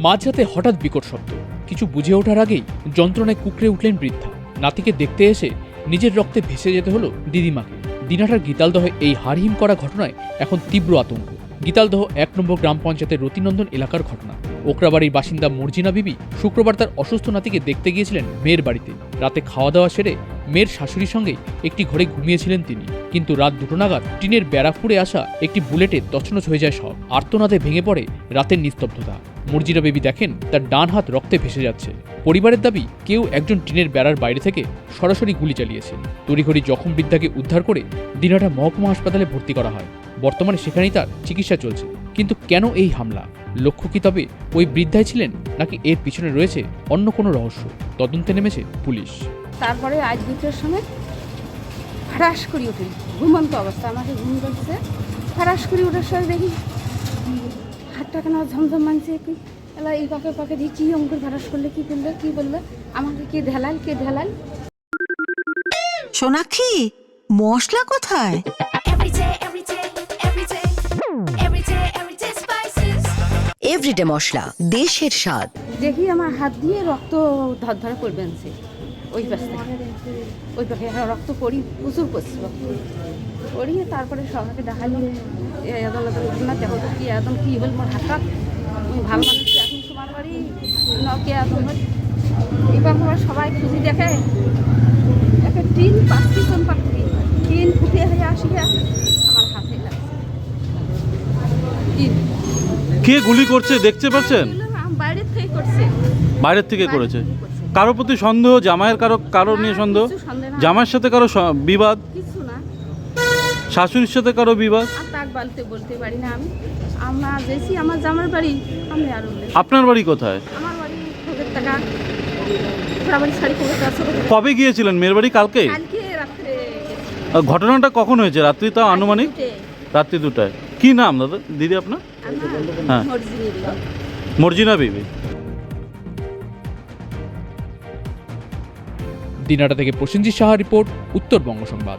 মাঝরাতে হঠাৎ বিকট শব্দ, কিছু বুঝে ওঠার আগেই যন্ত্রণায় কুঁকড়ে উঠলেন বৃদ্ধা। নাতিকে দেখতে এসে নিজের রক্তে ভেসে যেতে হলো দিদিমাকে। দিনহাটার গীতালদহে এই হাড়হিম করা ঘটনায় এখন তীব্র আতঙ্ক। গীতালদহ ১ নম্বর গ্রাম পঞ্চায়েতের রতিনন্দন এলাকার ঘটনা। ওকরাবাড়ির বাসিন্দা মর্জিনা বিবি শুক্রবার তার অসুস্থ নাতিকে দেখতে গিয়েছিলেন মেয়ের বাড়িতে। রাতে খাওয়া দাওয়া সেরে মেয়ের শাশুড়ির সঙ্গে একটি ঘরে ঘুমিয়েছিলেন তিনি, কিন্তু রাত 2টো নাগাদ টিনের বেড়া ফুঁড়ে আসা একটি বুলেটে তছনছ হয়ে যায় সব। আর্তনাদে ভেঙে পড়ে রাতের নিস্তব্ধতা। মর্জিনা বিবি দেখেন তার ডান হাত রক্তে ভেসে যাচ্ছে। পরিবারের দাবি, কেউ একজন টিনের বেড়ার বাইরে থেকে সরাসরি গুলি চালিয়েছে। তড়িঘড়ি জখম বৃদ্ধাকে উদ্ধার করে দিনহাটা মহকুমা হাসপাতালে ভর্তি করা হয়। বর্তমানে সেখানেই তার চিকিৎসা চলছে। কিন্তু কেন এই হামলা? লক্ষ্য কি তবে ওই বৃদ্ধাই ছিলেন, নাকি এর পিছনে রয়েছে অন্য কোনো রহস্য? তদন্তে নেমেছে পুলিশ। তারপরে আজ 2টোর সময় হ্রাস করি উঠি, ঘুমন্ত অবস্থা, আমাকে ঘুম ধরছে। হ্রাস করি ওঠার সময় দেখি হাতটা কেন ঝমঝম মানছে। এলা এই পাকে পাকে দিয়ে কী অঙ্কুর হ্রাস করলে, কী করলে, কী বললে, আমাকে কে ঢেলাল। সোনাক্ষী, মশলা কোথায়? এভরিডে মশলা, দেশের স্বাদ। দেখি আমার হাত দিয়ে রক্ত ধরে পড়বে আনছে ওই পাশে, ওই পাখে রক্ত পড়ি প্রচুর পড়ছে রক্ত পড়িয়ে। তারপরে সবাইকে দেখালি না, দেখো তো কি একদম কী হল মোর হাতটা। ভালো মানুষ এখন তোমার বাড়ি নকে একদম এবার সবাই খুঁজি দেখে একটা টিন 5 পিছন পাখি টিন ফুটে হয়ে আসিয়া আমার হাতে লাগছে টিন। কে গুলি করছে দেখতে পাচ্ছেন? বাইরের থেকে করছে। বাইরের থেকে করেছে। কারো প্রতি সন্দেহ? জামাইয়ের কারো নিয়ে সন্দেহ? জামাইয়ের সাথে কারো বিবাদ? কিছু না। শাশুড়ির সাথে কারো বিবাদ? আর তাক বলতে পারি না আমি। আমরা যেছি আমার জামার বাড়ি, আমি আরো। আপনার বাড়ি কোথায়? আমার বাড়ি খোঁজের টাকা বাড়ি শাড়ি খোঁজের টাকা। কবে গিয়েছিলেন মেয়ের বাড়ি? কালকে রাত্রে। ঘটনাটা কখন হয়েছে? রাত্রি, তাও আনুমানিক রাত্রি 2টায়। কি নাম দাদা, দিদি আপনার? হ্যাঁ, মর্জিনা বিবি। দিনহাটা থেকে প্রসেনজিৎ সাহা রিপোর্ট, উত্তরবঙ্গ সংবাদ।